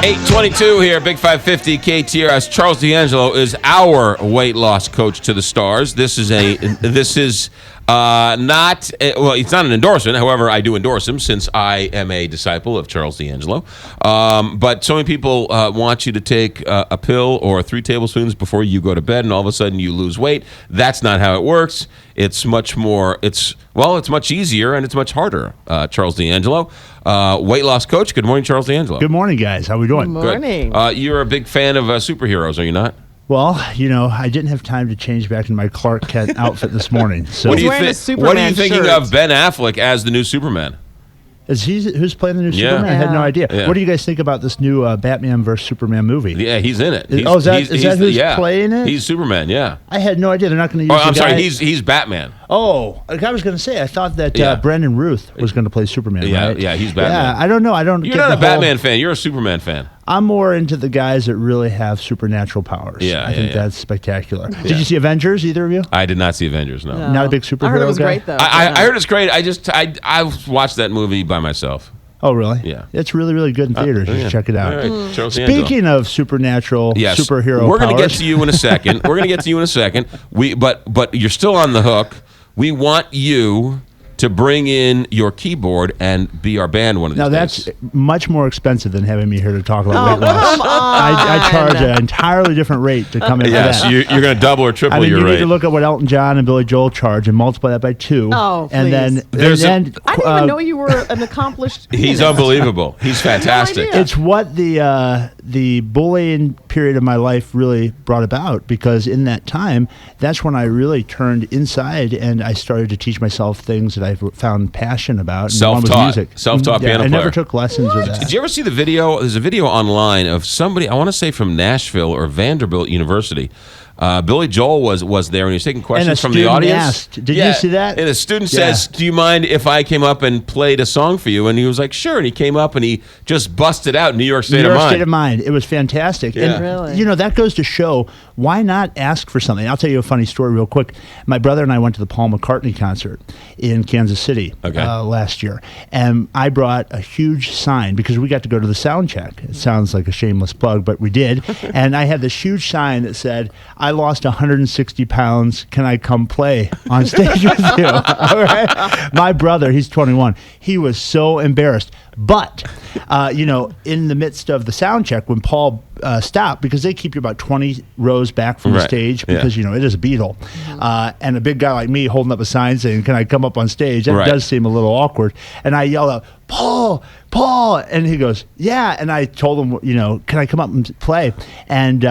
822 here, Big 550 KTRS. Charles D'Angelo is our weight loss coach to the stars. This is not, well, it's not an endorsement. However, I do endorse him since I am a disciple of Charles D'Angelo. But so many people want you to take a pill or 3 tablespoons before you go to bed, and all of a sudden you lose weight. That's not how it works. It's much more, it's much easier and it's much harder. Charles D'Angelo, weight loss coach. Good morning, Charles D'Angelo. Good morning, guys. How are we doing? Good morning. You're a big fan of superheroes, are you not? Well, I didn't have time to change back into my Clark Kent outfit this morning. So What are wearing a you Superman thinking shirt. of Ben Affleck as the new Superman? who's playing the new Yeah. Superman? I had no idea. Yeah. What do you guys think about this new Batman vs Superman movie? Yeah, he's in it. Is that who's playing it? He's Superman, yeah. I had no idea. They're not going to Oh, use I'm the sorry, guy. he's Batman. Oh, like I was going to say, I thought that Yeah. Brendan Ruth was going to play Superman, Yeah, right? yeah, he's Batman. Yeah, I don't know. I don't You're get not the a whole- Batman fan, you're a Superman fan. I'm more into the guys that really have supernatural powers. Yeah, I think yeah. that's spectacular. Did you see Avengers, either of you? I did not see Avengers, no. No. Not a big superhero I heard it was guy? great, though. I heard it's great. I watched that movie by myself. Oh, really? Yeah. It's really, really good in theaters. You Yeah. should check it out. All right, Charles D'Angelo. Speaking of supernatural superhero we're going to get powers. to you in a second. But you're still on the hook. We want you to bring in your keyboard and be our band one of these Now, days. that's much more expensive than having me here to talk about Oh, weight loss. come on. I charge an entirely different rate to come in Yes, for that. you're going to double or triple I mean, your you rate. need to look at what Elton John and Billy Joel charge and multiply that by 2. Oh, and then, There's and then I didn't even know you were an accomplished. He's pianist. unbelievable. He's fantastic. idea. it's what the bullying period of my life really brought about, because in that time, that's when I really turned inside and I started to teach myself things that I found passion about. And one was Self-taught. music. Self-taught piano I never player. took lessons of that. Did you ever see the video? There's a video online of somebody, I want to say from Nashville or Vanderbilt University. Billy Joel was there, and he was taking questions from the student audience. asked, "Did you see that?" And a student Yeah. says, "Do you mind if I came up and played a song for you?" And he was like, "Sure." And he came up and he just busted out New York State New of York Mind. State of Mind. It was fantastic. Yeah. And, Really? that goes to show, why not ask for something? I'll tell you a funny story real quick. My brother and I went to the Paul McCartney concert in Kansas City last year. And I brought a huge sign because we got to go to the sound check. It sounds like a shameless plug, but we did. And I had this huge sign that said, "I lost 160 pounds. Can I come play on stage with you?" All right? My brother, he's 21. He was so embarrassed. But, in the midst of the sound check, when Paul stopped, because they keep you about 20 rows back from the Right. stage, Yeah. because, it is a Beatle. And a big guy like me holding up a sign saying, "Can I come up on stage?" That Right. does seem a little awkward. And I yelled out, Paul! And he goes, "Yeah." And I told him, "Can I come up and play?" And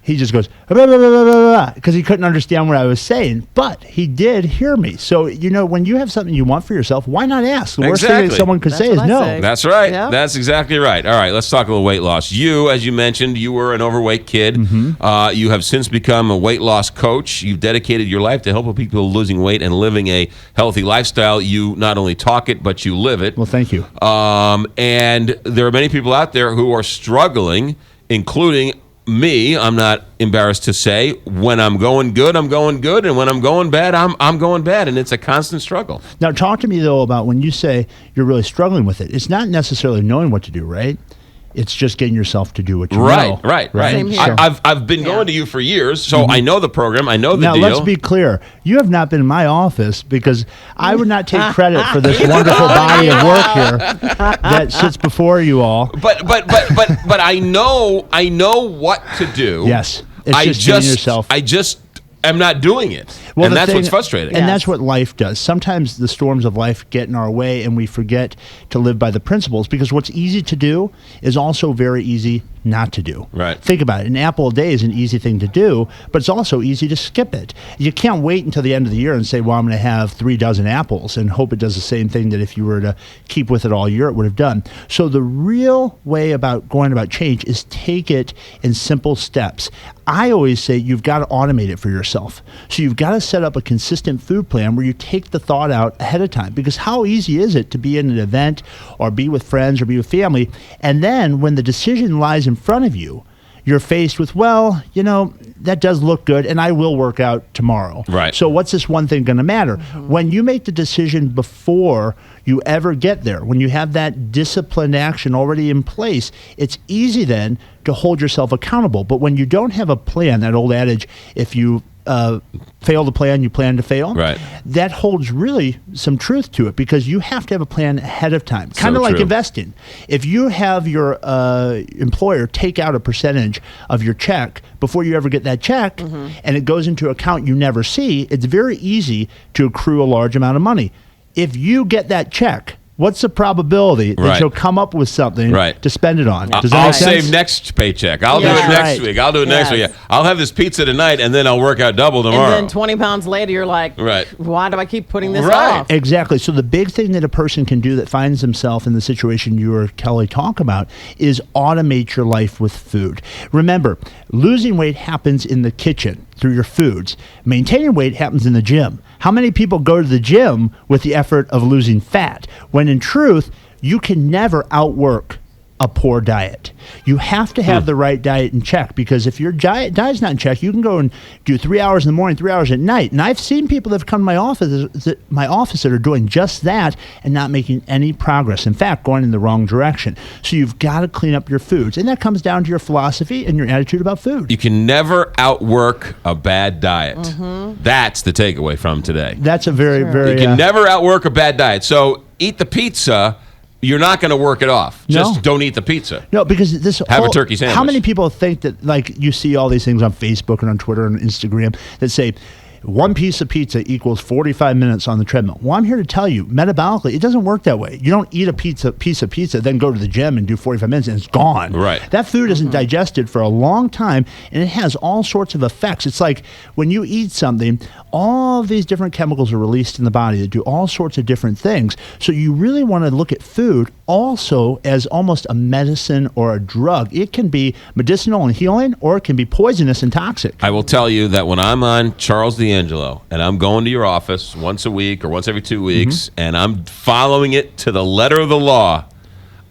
he just goes, because he couldn't understand what I was saying. But he did hear me. So, when you have something you want for yourself, why not ask? The worst thing Exactly. that someone could That's say is what I no. say. That's right. Yeah. That's exactly right. All right, let's talk a little weight loss. You, as you mentioned, you were an overweight kid. Mm-hmm. You have since become a weight loss coach. You've dedicated your life to helping people losing weight and living a healthy lifestyle. You not only talk it, but you live it. Well, thank you. And there are many people out there who are struggling, including me. I'm not embarrassed to say, when I'm going good, I'm going good, and when I'm going bad, I'm going bad, and it's a constant struggle. Now, talk to me, though, about when you say you're really struggling with it. It's not necessarily knowing what to do, right? It's just getting yourself to do what you know. Right. Same here. I've been going to you for years, so I know the program. I know the Now, deal. let's be clear. You have not been in my office, because I would not take credit for this wonderful body of work here that sits before you all. But I know what to do. Yes. It's just getting yourself. I just am not doing it. Well, and the that's thing- what's frustrating. And Yes. that's what life does. Sometimes the storms of life get in our way and we forget to live by the principles, because what's easy to do is also very easy not to do. Right. Think about it. An apple a day is an easy thing to do, but it's also easy to skip it. You can't wait until the end of the year and say, well, I'm going to have 3 dozen apples, and hope it does the same thing that if you were to keep with it all year, it would have done. So the real way about going about change is take it in simple steps. I always say you've got to automate it for yourself. So you've got to set up a consistent food plan where you take the thought out ahead of time, because how easy is it to be in an event or be with friends or be with family, and then when the decision lies in front of you, you're faced with, well, that does look good, and I will work out tomorrow. Right. So what's this one thing going to matter? When you make the decision before you ever get there, when you have that disciplined action already in place, it's easy then to hold yourself accountable. But when you don't have a plan, that old adage, if you fail to plan, you plan to fail. Right. That holds really some truth to it, because you have to have a plan ahead of time. Kind of like true. investing. If you have your employer take out a percentage of your check before you ever get that check, and it goes into an account you never see, it's very easy to accrue a large amount of money. If you get that check, what's the probability that Right. you'll come up with something Right. to spend it on? Does that I'll make sense? save next paycheck. I'll do Yeah. it next Right. week. I'll do it next Yes. week. I'll have this pizza tonight, and then I'll work out double tomorrow. And then 20 pounds later, you're like, Right. why do I keep putting this Right. off? Exactly. So the big thing that a person can do that finds himself in the situation you or Kelly talk about is automate your life with food. Remember, losing weight happens in the kitchen through your foods. Maintaining weight happens in the gym. How many people go to the gym with the effort of losing fat, when in truth, you can never outwork a poor diet. You have to have the right diet in check, because if your diet's not in check, you can go and do 3 hours in the morning, 3 hours at night. And I've seen people that have come to my office that are doing just that and not making any progress. In fact, going in the wrong direction. So you've got to clean up your foods. And that comes down to your philosophy and your attitude about food. You can never outwork a bad diet. That's the takeaway from today. That's a very, very... You can never outwork a bad diet. So eat the pizza. You're not going to work it off. Just No. don't eat the pizza. No, because this Have a turkey sandwich. How many people think that, like, you see all these things on Facebook and on Twitter and Instagram that say one piece of pizza equals 45 minutes on the treadmill? Well, I'm here to tell you, metabolically, it doesn't work that way. You don't eat a piece of pizza, then go to the gym and do 45 minutes and it's gone. Right. That food isn't digested for a long time, and it has all sorts of effects. It's like when you eat something, all of these different chemicals are released in the body that do all sorts of different things. So you really want to look at food also as almost a medicine or a drug. It can be medicinal and healing, or it can be poisonous and toxic. I will tell you that when I'm on Charles D'Angelo and I'm going to your office once a week or once every 2 weeks and I'm following it to the letter of the law,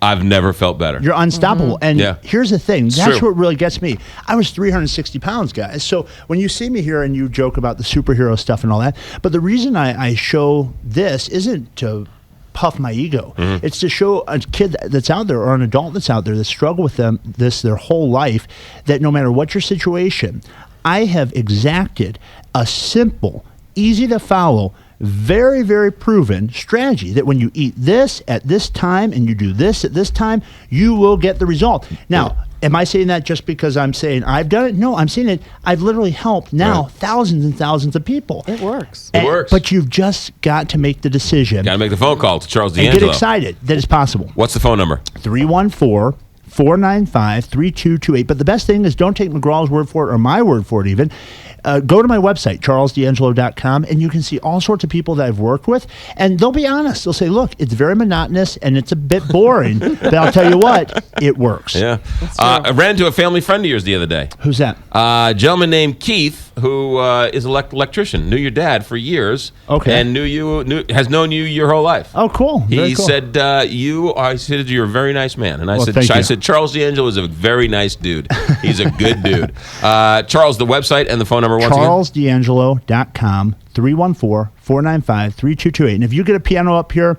I've never felt better. You're unstoppable. And Yeah. here's the thing. It's That's true. what really gets me. I was 360 pounds, guys. So when you see me here and you joke about the superhero stuff and all that, but the reason I show this isn't to puff my ego. It's to show a kid that's out there or an adult that's out there that struggle with this their whole life, that no matter what your situation, I have exacted a simple, easy to follow, very, very proven strategy that when you eat this at this time and you do this at this time, you will get the result. Now, am I saying that just because I'm saying I've done it? No, I'm saying it. I've literally helped now Right. thousands and thousands of people. It works. It works. But you've just got to make the decision Got to make the phone call to Charles and D'Angelo. get excited that it's possible. What's the phone number? 314-495-3228. But the best thing is, don't take McGraw's word for it or my word for it even. Go to my website, charlesdangelo.com, and you can see all sorts of people that I've worked with. And they'll be honest. They'll say, look, it's very monotonous and it's a bit boring. But I'll tell you what, it works. Yeah. I ran into a family friend of yours the other day. Who's that? A gentleman named Keith, who is an electrician, knew your dad for years. Okay. And has known you your whole life. Oh, cool. Very He cool. said, I said, you're a very nice man. And I Well, said, thank you. Charles D'Angelo is a very nice dude. He's a good dude. Charles, the website and the phone number once again? CharlesD'Angelo.com, 314-495-3228. And if you get a piano up here,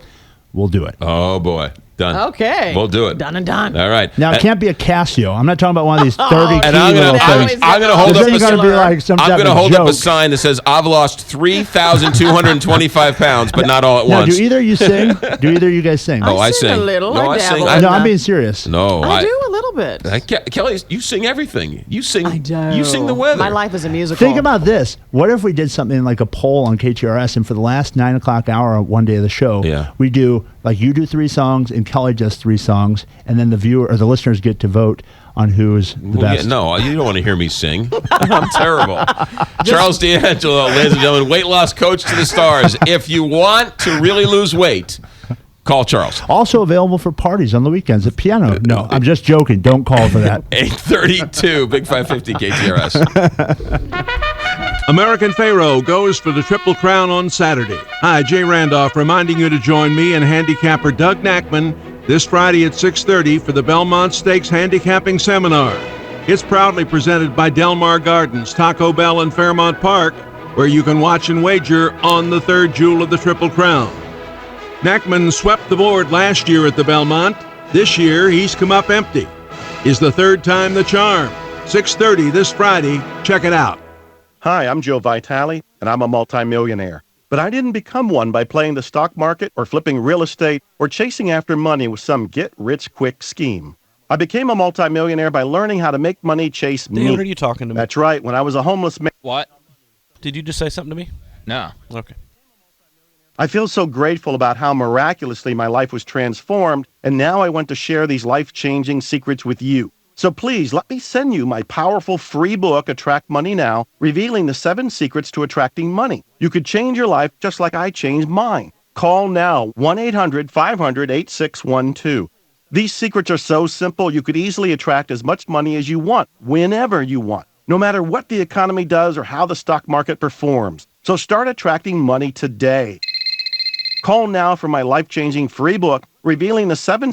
we'll do it. Oh, boy. Done. Okay. We'll do it. Done and done. All right. Now, it can't be a Casio. I'm not talking about one of these 30 And key I'm little gonna things. hold This up ain't a gonna be like some I'm type going to of hold up a joke. sign that says, I've lost 3,225 pounds, but not all at Now, once. do either of you sing? Do either of you guys sing? Oh, I sing a sing. little, No, I I sing. dabble. No, I'm being serious. No, I do a little bit. Kelly, you sing everything. You sing. I do. You sing the weather. My life is a musical. Think about this. What if we did something like a poll on KTRS, and for the last 9 o'clock hour one day of the show, Yeah. we do, like, you do 3 songs and Kelly does 3 songs, and then the viewer or the listeners get to vote on who's the Well, best. yeah, no, you don't want to hear me sing. I'm terrible. Charles D'Angelo, ladies and gentlemen, weight loss coach to the stars. If you want to really lose weight, call Charles. Also available for parties on the weekends at piano. No, I'm just joking. Don't call for that. 832, Big 550 KTRS. American Pharaoh goes for the Triple Crown on Saturday. Hi, Jay Randolph reminding you to join me and handicapper Doug Knackman this Friday at 6:30 for the Belmont Stakes Handicapping Seminar. It's proudly presented by Del Mar Gardens, Taco Bell, and Fairmount Park, where you can watch and wager on the third jewel of the Triple Crown. Nachman swept the board last year at the Belmont. This year, he's come up empty. Is the third time the charm? 6:30 this Friday. Check it out. Hi, I'm Joe Vitale, and I'm a multimillionaire. But I didn't become one by playing the stock market or flipping real estate or chasing after money with some get-rich-quick scheme. I became a multimillionaire by learning how to make money chase me. Dan, are you talking to me? That's right. When I was a homeless man, What? Did you just say something to me? No. Okay. I feel so grateful about how miraculously my life was transformed, and now I want to share these life-changing secrets with you. So please, let me send you my powerful free book, Attract Money Now, revealing the 7 secrets to attracting money. You could change your life just like I changed mine. Call now, 1-800-500-8612. These secrets are so simple, you could easily attract as much money as you want, whenever you want, no matter what the economy does or how the stock market performs. So start attracting money today. Call now for my life-changing free book, revealing the 7